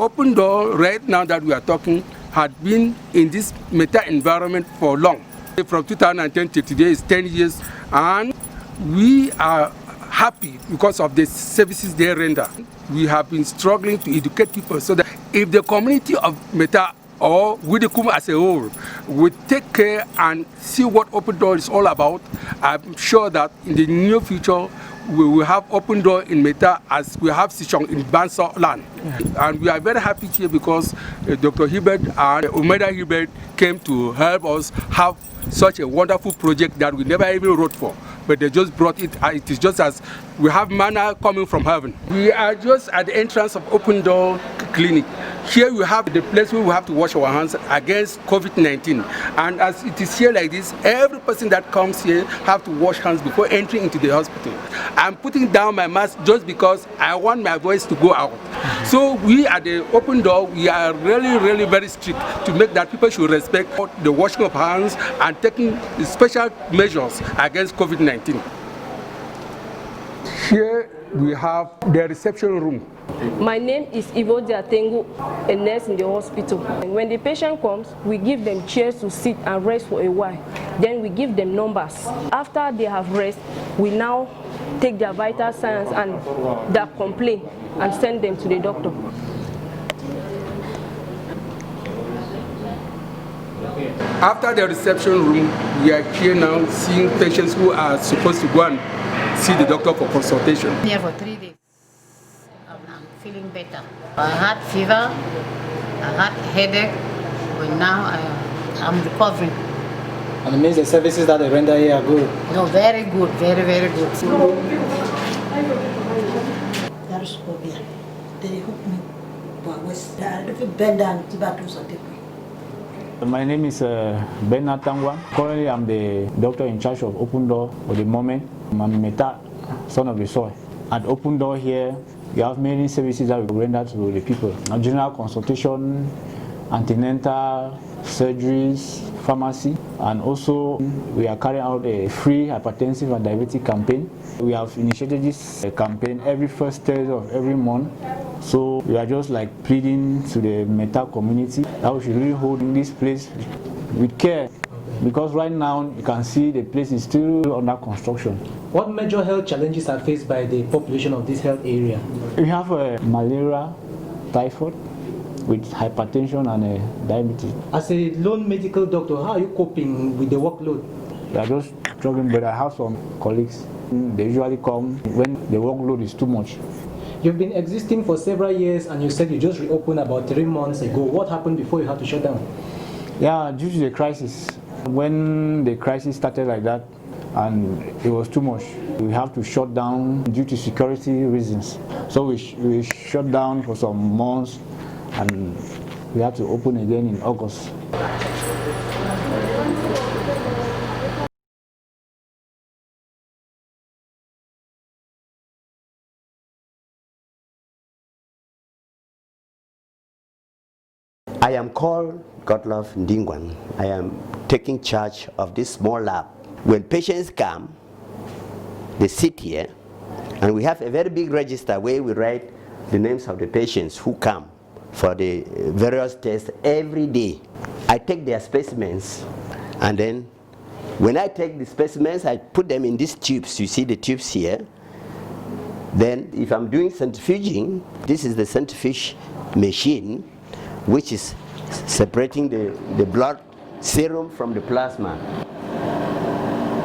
Open Door, right now that we are talking, had been in this meta environment for long. From 2010 to today is 10 years, and we are happy because of the services they render. We have been struggling to educate people so that if the community of Meta or Guneku as a whole would take care and see what Open Door is all about, I'm sure that in the near future we will have Open Door in Meta as we have Sichong in Bansa land. And we are very happy here because Dr. Hibbert and Umeda Hibbert came to help us have such a wonderful project that we never even wrote for. But they just brought it. It is just as we have manna coming from heaven. We are just at the entrance of Open Door Clinic. Here we have the place where we have to wash our hands against COVID-19. And as it is here like this, every person that comes here have to wash hands before entering into the hospital. I'm putting down my mask just because I want my voice to go out. So we at the Open Door, we are really very strict to make that people should respect the washing of hands and taking special measures against COVID-19. Here we have the reception room. My name is Ivo Diatengu, a nurse in the hospital. When the patient comes, we give them chairs to sit and rest for a while. Then we give them numbers. After they have rest, we now take their vital signs and their complaint and send them to the doctor. After the reception room, we are here now seeing patients who are supposed to go and see the doctor for consultation. Here for 3 days. I'm feeling better. I had fever, I had headache, but now I'm recovering. And it means the services that they render here are good? No, very good, very good. There's phobia. They hook me. But I bend down to that. My name is Bernard Tangwa. Currently, I'm the doctor in charge of Open Door for the moment. I'm Meta, son of the soil. At Open Door here, we have many services that we render to the people. General consultation, antenatal, surgeries, pharmacy, and also we are carrying out a free hypertensive and diabetic campaign. We have initiated this campaign every first Thursday of every month. So we are just like pleading to the Meta community that we should really hold in this place with care, because right now you can see the place is still under construction. What major health challenges are faced by the population of this health area? We have malaria, typhoid, with hypertension and diabetes. As a lone medical doctor, how are you coping with the workload? We are just struggling, but I have some colleagues. They usually come when the workload is too much. You've been existing for several years and you said you just reopened about 3 months ago. What happened before you had to shut down? Yeah, due to the crisis. When the crisis started like that and it was too much, we have to shut down due to security reasons. So we shut down for some months and we had to open again in August. I am called Godlove Ndingwan. I am taking charge of this small lab. When patients come, they sit here, and we have a very big register where we write the names of the patients who come for the various tests every day. I take their specimens, and then when I take the specimens, I put them in these tubes. You see the tubes here. Then if I'm doing centrifuging, this is the centrifuge machine, which is separating the blood serum from the plasma.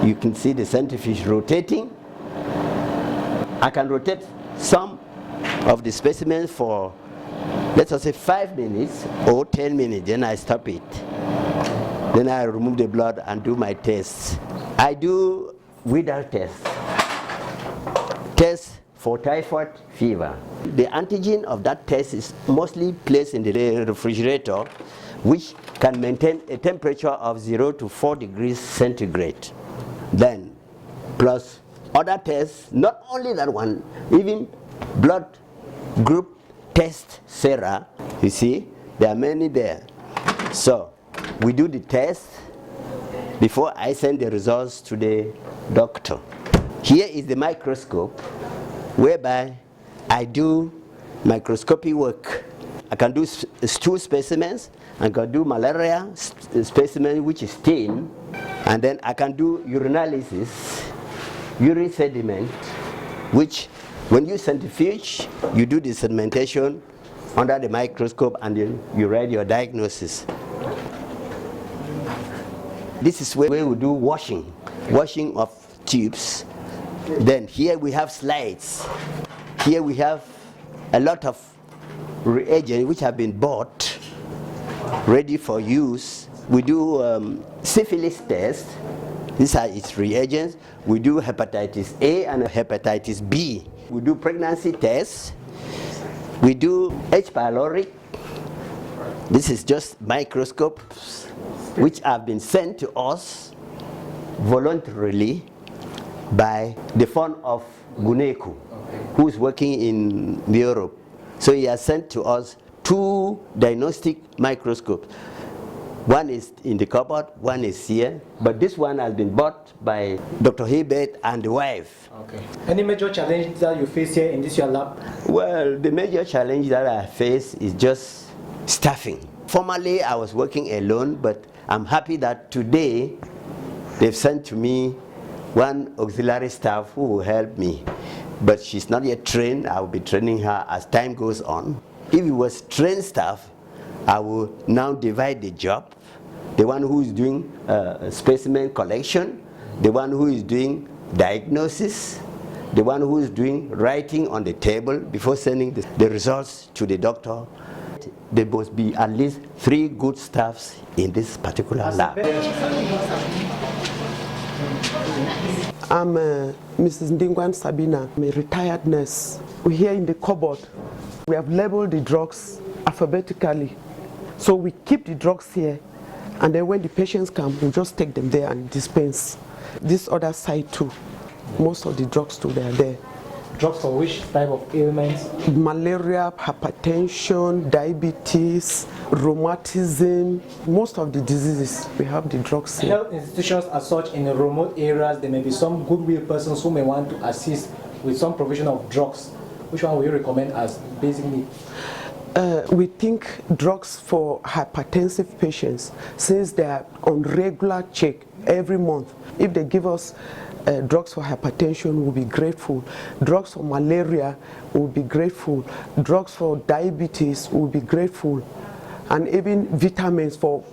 You can see the centrifuge rotating. I can rotate some of the specimens for, let us say, 5 minutes or 10 minutes, then I stop it. Then I remove the blood and do my tests. I do without tests for typhoid fever. The antigen of that test is mostly placed in the refrigerator, which can maintain a temperature of 0 to 4 degrees centigrade. Then, plus other tests, not only that one, even blood group test sera, you see, there are many there. So, we do the test before I send the results to the doctor. Here is the microscope, whereby I do microscopy work. I can do stool specimens, I can do malaria specimen which is stained, and then I can do urinalysis, urine sediment, which when you centrifuge, you do the sedimentation under the microscope and then you write your diagnosis. This is where we do washing of tubes. Then here we have slides. Here we have a lot of reagents which have been bought, ready for use. We do syphilis test. These are its reagents. We do hepatitis A and hepatitis B. We do pregnancy tests. We do H. pylori. This is just microscopes which have been sent to us voluntarily by the fund of Guneku, who is working in Europe. So he has sent to us 2 diagnostic microscopes. One is in the cupboard, one is here, but this one has been bought by Dr. Hebert and the wife. Okay. Any major challenge that you face here in this your lab? Well, the major challenge that I face is just staffing. Formerly, I was working alone, but I'm happy that today they've sent to me one auxiliary staff who will help me. But she's not yet trained. I will be training her as time goes on. If it was trained staff, I will now divide the job. The one who is doing specimen collection, the one who is doing diagnosis, the one who is doing writing on the table before sending the results to the doctor. There must be at least 3 good staffs in this particular lab. I'm Mrs. Ndingwan Sabina. I'm a retired nurse. We're here in the cupboard. We have labeled the drugs alphabetically. So we keep the drugs here, and then when the patients come, we just take them there and dispense. This other side too, most of the drugs too, they are there. Drugs for which type of ailments? Malaria, hypertension, diabetes, rheumatism, most of the diseases, we have the drugs here. Health institutions as such in the remote areas, there may be some goodwill persons who may want to assist with some provision of drugs. Which one will you recommend as basic need? We think drugs for hypertensive patients, since they are on regular check every month, if they give us drugs for hypertension, we'll be grateful. Drugs for malaria, we'll be grateful. Drugs for diabetes, we'll be grateful. And even vitamins for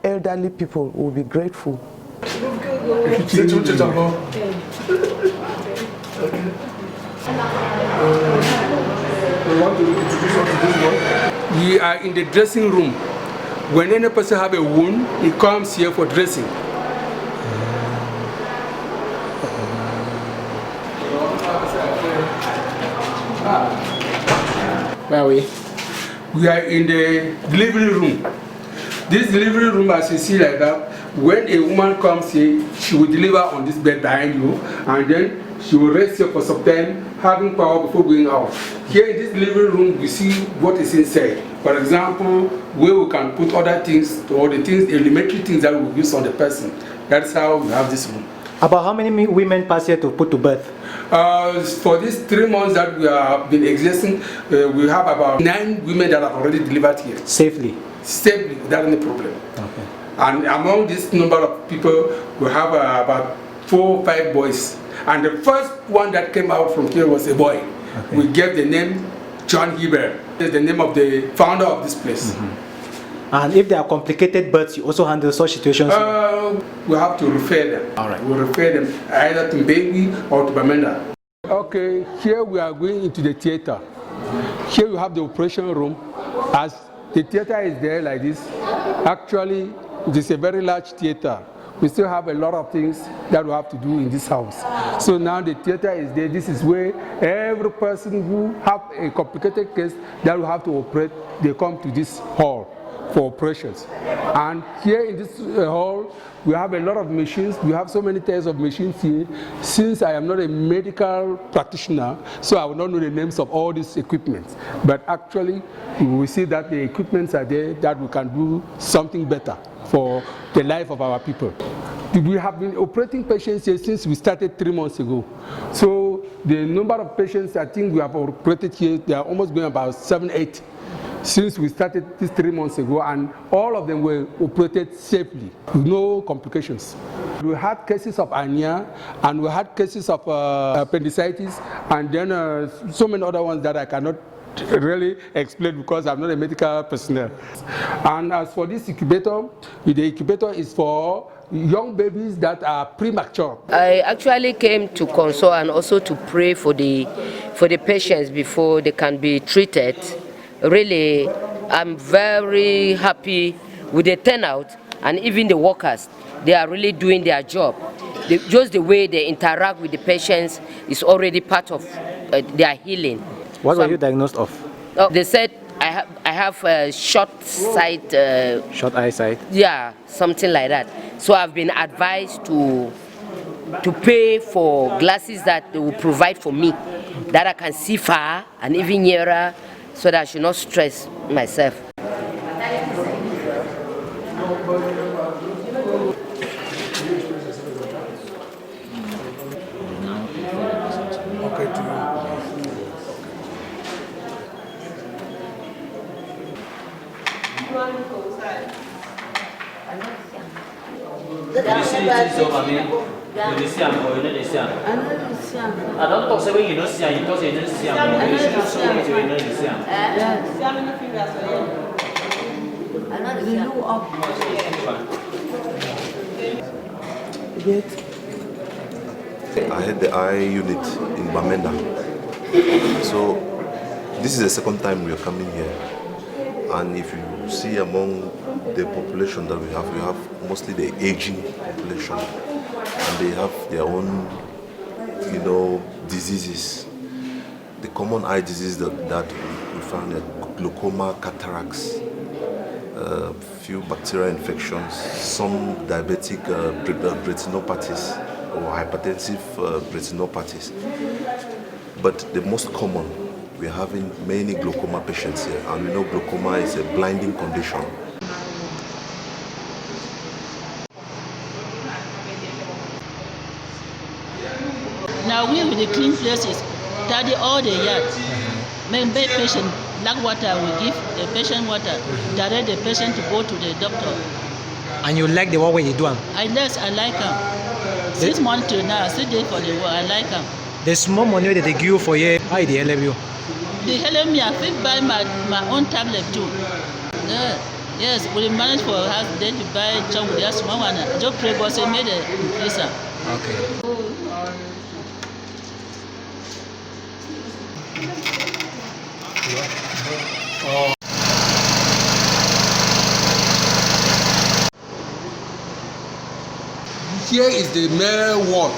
elderly people, we'll be grateful. We are in the dressing room. When any person have a wound, he comes here for dressing. Where are we? We are in the delivery room. This delivery room, as you see like that, when a woman comes here, she will deliver on this bed behind you, and then she will rest here for some time, having power before going out. Here in this delivery room, we see what is inside. For example, where we can put other things, or the things, elementary things that we use on the person. That's how we have this room. About how many women pass here to put to birth? For these 3 months that we have been existing, we have about 9 women that have already delivered here. Safely? Safely, without any problem. Okay. And among this number of people, we have about 4 or 5 boys. And the first one that came out from here was a boy. Okay. We gave the name John Heber. That's the name of the founder of this place. Mm-hmm. And if there are complicated births, you also handle such situations? We have to refer them. All right. We refer them either to Baby or to Bamenda. Okay, here we are going into the theater. Here we have the operation room. As the theater is there like this, actually it is a very large theater. We still have a lot of things that we have to do in this house. So now the theater is there. This is where every person who have a complicated case that we have to operate, they come to this hall for operations. And here in this hall, we have a lot of machines. We have so many types of machines here. Since I am not a medical practitioner, so I will not know the names of all these equipment. But actually, we see that the equipments are there, that we can do something better for the life of our people. We have been operating patients here since we started 3 months ago. So the number of patients I think we have operated here, they are almost going about 7, 8 since we started this 3 months ago, and all of them were operated safely with no complications. We had cases of hernia, and we had cases of appendicitis, and then so many other ones that I cannot really explain because I'm not a medical personnel. And as for this incubator, the incubator is for young babies that are premature. I actually came to console and also to pray for the patients before they can be treated. Really, I'm very happy with the turnout, and even the workers. They are really doing their job. Just the way they interact with the patients is already part of their healing. What were you diagnosed of? They said I have short sight. Short eyesight? Yeah, something like that. So I've been advised to pay for glasses that they will provide for me, that I can see far and even nearer, so that I should not stress myself. I had the eye unit in Bamenda. So this is the second time we are coming here. And if you see among the population that we have mostly the aging population. And they have their own, diseases. The common eye disease that we find are glaucoma, cataracts, few bacterial infections, some diabetic retinopathies or hypertensive retinopathies. But the most common, we're having many glaucoma patients here, and we know glaucoma is a blinding condition. Now we with the clean places, tidy all the yards. Make patient lack water, we give the patient water. Direct the patient to go to the doctor. And you like the work when you do them? I like them. 6 months to now, 6 days for the work, I like them. The small money that they give you for you, how they help you? They help me, I fit buy my own tablet too. Yes, we manage for house, then you buy job with the small one. Just pray God say made a place. Okay. Here is the mayor ward,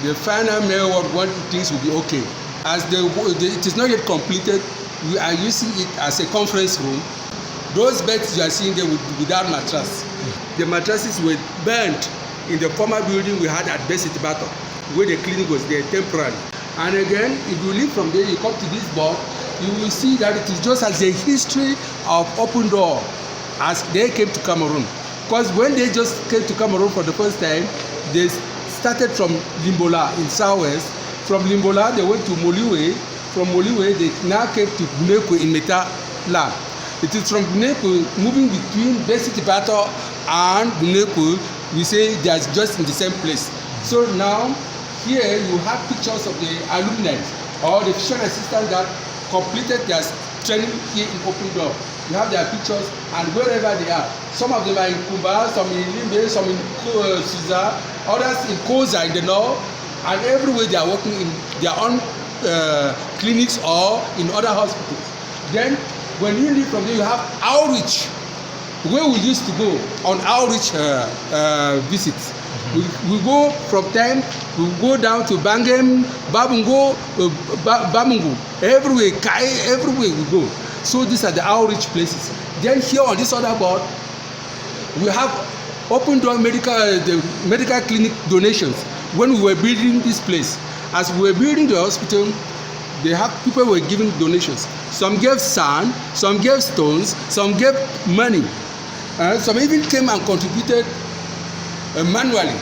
the final mayor ward when things will be okay. As it is not yet completed, we are using it as a conference room. Those beds you are seeing there without mattress. The mattresses were burnt in the former building we had at Incubator, where the clinic was there temporarily. And again, if you leave from there, you come to this board, you will see that it is just as a history of Open Door as they came to Cameroon. Because when they just came to Cameroon for the first time, they started from Limbola in Southwest. From Limbola, they went to Moliwe. From Moliwe, they now came to Guneku in Meta Lab. It is from Guneku, moving between Incubator and Guneku, we say they are just in the same place. So now, here you have pictures of the alumni or the physician assistants that completed their training here in Open Door. You have their pictures and wherever they are. Some of them are in Kumba, some in Limbe, some in Siza, others in Koza in the north, and everywhere they are working in their own clinics or in other hospitals. Then when you leave from there, you have outreach, where we used to go on outreach visits. We go from time, we go down to Bangem, Babungo, Bamungu, everywhere, Kai, everywhere we go. So these are the outreach places. Then here on this other board, we have Open Door the medical clinic donations. When we were building this place, as we were building the hospital, people were giving donations. Some gave sand, some gave stones, some gave money. Some even came and contributed manually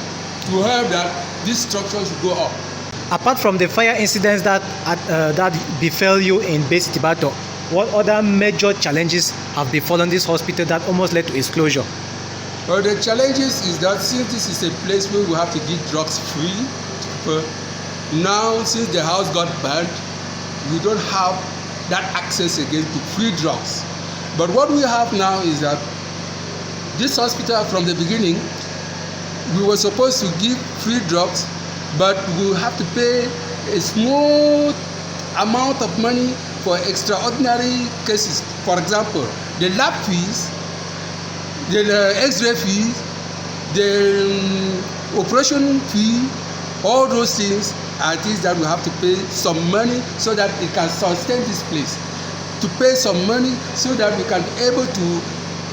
to help that these structures should go up. Apart from the fire incidents that befell you in Incubator, what other major challenges have befallen this hospital that almost led to its closure? Well, the challenges is that since this is a place where we have to give drugs free to people, now since the house got burned, we don't have that access again to free drugs. But what we have now is that this hospital, from the beginning, we were supposed to give free drugs, but we have to pay a small amount of money for extraordinary cases. For example, the lab fees, the X-ray fees, the operation fee, all those things are things that we have to pay some money so that it can sustain this place. To pay some money so that we can be able to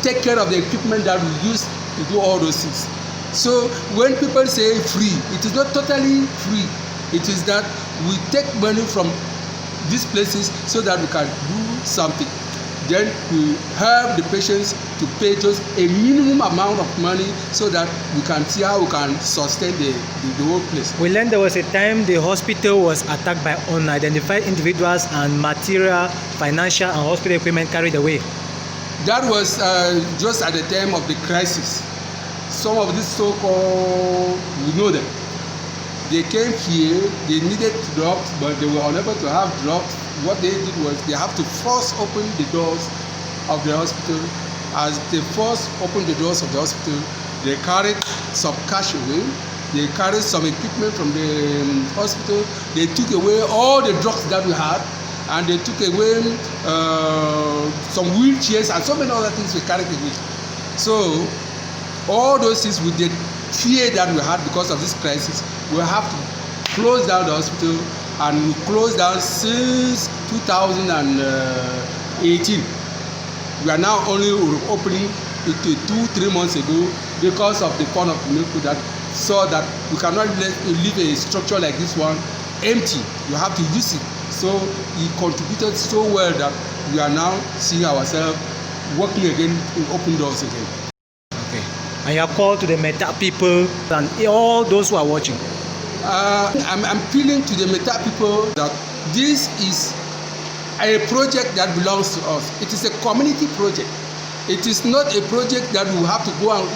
take care of the equipment that we use to do all those things. So when people say free, it is not totally free. It is that we take money from these places so that we can do something. Then we help the patients to pay just a minimum amount of money so that we can see how we can sustain the whole place. We learned there was a time the hospital was attacked by unidentified individuals and material, financial and hospital equipment carried away. That was just at the time of the crisis. Some of these so-called, we know them, they came here, they needed drugs, but they were unable to have drugs. What they did was they have to force open the doors of the hospital. As they force open the doors of the hospital, they carried some cash away, they carried some equipment from the hospital, they took away all the drugs that we had, and they took away some wheelchairs and so many other things we carried away. So all those things with the fear that we had because of this crisis, we have to close down the hospital, and we closed down since 2018. We are now only opening it 2-3 months ago because of the fund of Guneku that saw that we cannot leave a structure like this one empty. You have to use it. So he contributed so well that we are now seeing ourselves working again in open doors again. Okay. And you are called to the Meta people and all those who are watching. I'm appealing to the Meta people that this is a project that belongs to us. It is a community project. It is not a project that we have to go and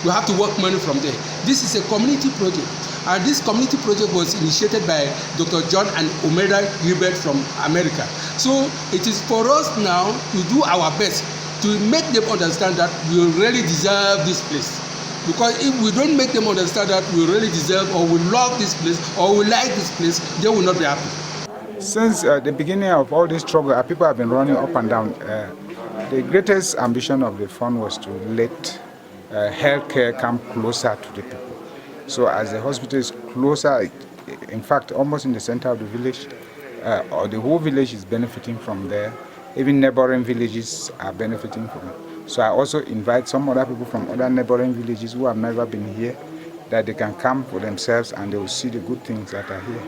we have to work money from there. This is a community project. And this community project was initiated by Dr. John and Omeda Gilbert from America. So it is for us now to do our best to make them understand that we really deserve this place. Because if we don't make them understand that we really deserve or we love this place or we like this place, they will not be happy. Since the beginning of all this struggle, people have been running up and down. The greatest ambition of the fund was to let healthcare come closer to the people. So as the hospital is closer, in fact, almost in the center of the village, or the whole village is benefiting from there. Even neighboring villages are benefiting from it. So I also invite some other people from other neighboring villages who have never been here, that they can come for themselves and they will see the good things that are here.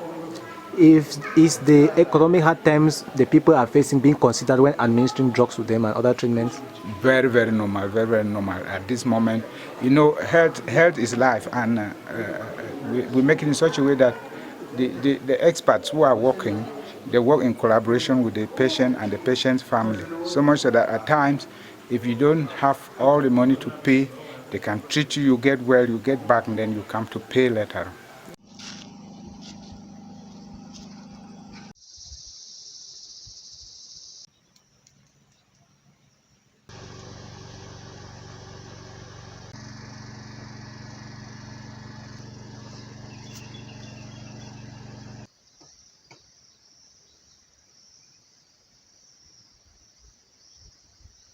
Is the economic hard times the people are facing being considered when administering drugs to them and other treatments? Very, very normal, very, very normal. At this moment, you know, health is life, and we make it in such a way that the experts who are working, they work in collaboration with the patient and the patient's family. So much so that at times, if you don't have all the money to pay, they can treat you, you get well, you get back, and then you come to pay later.